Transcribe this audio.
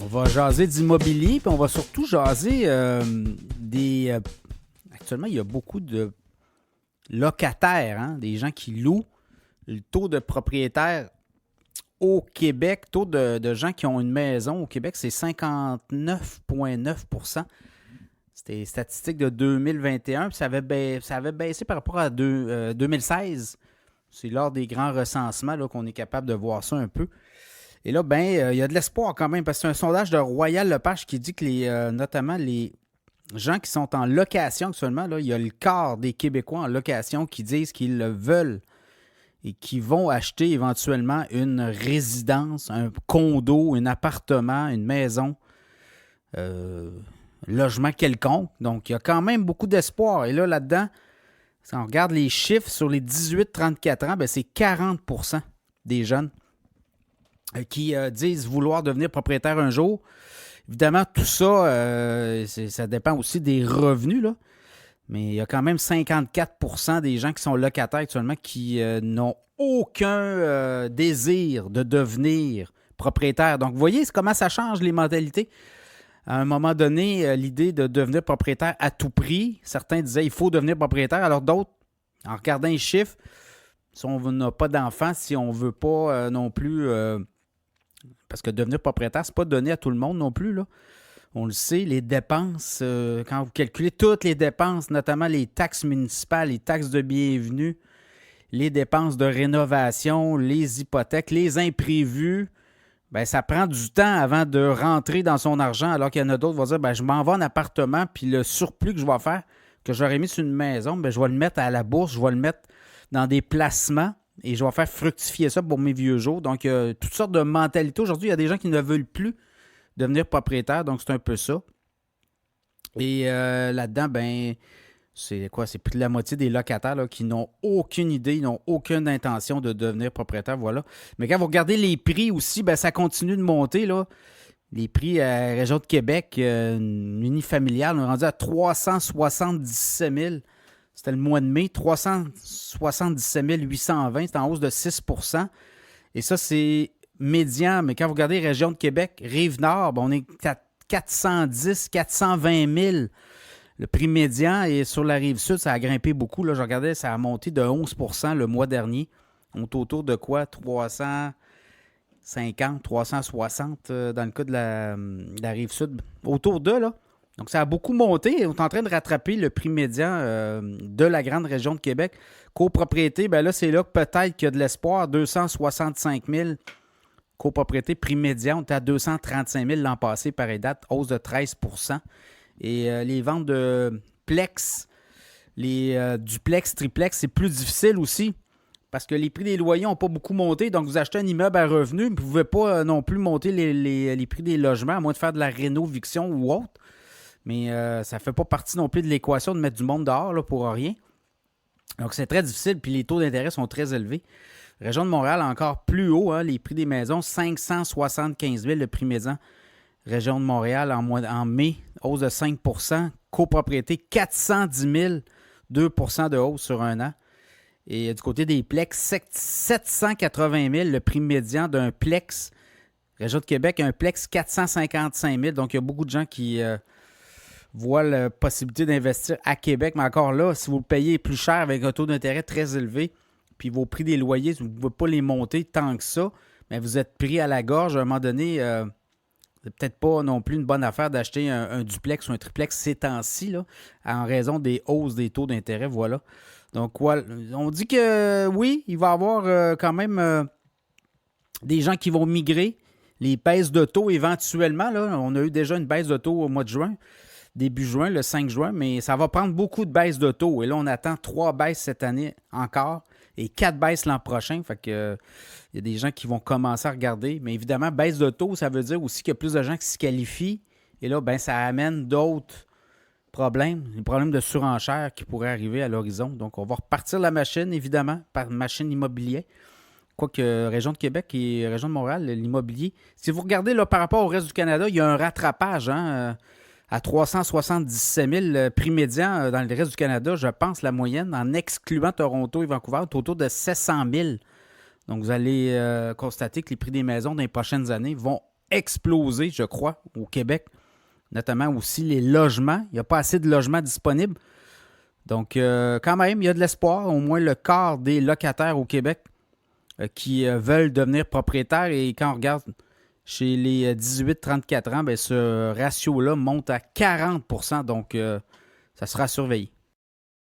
va jaser d'immobilier, puis on va surtout jaser actuellement, il y a beaucoup de locataires, hein, des gens qui louent. Le taux de propriétaires au Québec, taux de gens qui ont une maison au Québec, c'est 59,9 %. C'était les statistiques de 2021, puis ça avait baissé par rapport à 2016. C'est lors des grands recensements là, qu'on est capable de voir ça un peu. Et là, il y a de l'espoir quand même, parce que c'est un sondage de Royal Lepage qui dit que notamment les gens qui sont en location actuellement, là, il y a le quart des Québécois en location qui disent qu'ils le veulent et qui vont acheter éventuellement une résidence, un condo, un appartement, une maison, logement quelconque. Donc, il y a quand même beaucoup d'espoir. Et là, là-dedans, si on regarde les chiffres sur les 18-34 ans, c'est 40 % des jeunes qui disent vouloir devenir propriétaire un jour. Évidemment, tout ça, ça dépend aussi des revenus, là. Mais il y a quand même 54 % des gens qui sont locataires actuellement qui n'ont aucun désir de devenir propriétaire. Donc, vous voyez comment ça change les mentalités. À un moment donné, l'idée de devenir propriétaire à tout prix, certains disaient il faut devenir propriétaire, alors d'autres, en regardant les chiffres, si on n'a pas d'enfants, si on ne veut pas non plus... parce que devenir propriétaire, c'est pas donné à tout le monde non plus, là. On le sait, les dépenses, quand vous calculez toutes les dépenses, notamment les taxes municipales, les taxes de bienvenue, les dépenses de rénovation, les hypothèques, les imprévus, ça prend du temps avant de rentrer dans son argent, alors qu'il y en a d'autres qui vont dire je m'en vais en appartement, puis le surplus que je vais faire, que j'aurais mis sur une maison, je vais le mettre à la bourse, je vais le mettre dans des placements et je vais faire fructifier ça pour mes vieux jours. Donc, toutes sortes de mentalités. Aujourd'hui, il y a des gens qui ne veulent plus devenir propriétaire, donc c'est un peu ça. Et là-dedans, c'est quoi? C'est plus de la moitié des locataires là, qui n'ont aucune idée, ils n'ont aucune intention de devenir propriétaire, voilà. Mais quand vous regardez les prix aussi, ça continue de monter, là. Les prix à la région de Québec, unifamilial, on est rendu à 377 000. C'était le mois de mai, 377 820, c'est en hausse de 6 %. Et ça, c'est médian. Mais quand vous regardez région de Québec, Rive-Nord, on est à 410 420 000 le prix médian. Et sur la Rive-Sud, ça a grimpé beaucoup. Là, je regardais, ça a monté de 11 % le mois dernier. On est autour de quoi? 350, 360 dans le cas de la Rive-Sud. Autour de, là. Donc, ça a beaucoup monté. On est en train de rattraper le prix médian de la grande région de Québec. Copropriété, là, c'est là que peut-être qu'il y a de l'espoir. 265 000 copropriété, prix médian. On était à 235 000 l'an passé, pareille date, hausse de 13 %. Et les ventes de plex, les duplex, triplex, c'est plus difficile aussi parce que les prix des loyers n'ont pas beaucoup monté. Donc, vous achetez un immeuble à revenu, vous ne pouvez pas non plus monter les prix des logements, à moins de faire de la rénoviction ou autre. Mais ça ne fait pas partie non plus de l'équation de mettre du monde dehors là, pour rien. Donc, c'est très difficile, puis les taux d'intérêt sont très élevés. Région de Montréal, encore plus haut, hein, les prix des maisons, 575 000 le prix médian. Région de Montréal, en mai, hausse de 5 %. Copropriété, 410 000, 2 % de hausse sur un an. Et du côté des plex, 780 000 le prix médian d'un plex. Région de Québec, un plex, 455 000. Donc, il y a beaucoup de gens qui voient la possibilité d'investir à Québec. Mais encore là, si vous le payez plus cher avec un taux d'intérêt très élevé, puis vos prix des loyers, vous ne pouvez pas les monter tant que ça, mais vous êtes pris à la gorge. À un moment donné, c'est peut-être pas non plus une bonne affaire d'acheter un duplex ou un triplex ces temps-ci, là, en raison des hausses des taux d'intérêt, voilà. Donc, on dit que oui, il va y avoir quand même des gens qui vont migrer. Les baisses de taux éventuellement, là, on a eu déjà une baisse de taux au mois de juin, début juin, le 5 juin, mais ça va prendre beaucoup de baisses de taux. Et là, on attend 3 baisses cette année encore et 4 baisses l'an prochain. Fait que il y a des gens qui vont commencer à regarder. Mais évidemment, baisse de taux, ça veut dire aussi qu'il y a plus de gens qui se qualifient. Et là, ça amène d'autres problèmes, des problèmes de surenchère qui pourraient arriver à l'horizon. Donc, on va repartir la machine, évidemment, par machine immobilière. Quoique région de Québec et région de Montréal, l'immobilier. Si vous regardez là, par rapport au reste du Canada, il y a un rattrapage à 377 000 prix médian dans le reste du Canada. Je pense la moyenne, en excluant Toronto et Vancouver, est autour de 700 000. Donc, vous allez constater que les prix des maisons dans les prochaines années vont explosé, je crois, au Québec. Notamment aussi les logements. Il n'y a pas assez de logements disponibles. Donc, quand même, il y a de l'espoir. Au moins le quart des locataires au Québec qui veulent devenir propriétaires. Et quand on regarde chez les 18-34 ans, ben, ce ratio-là monte à 40 %. Donc, ça sera surveillé.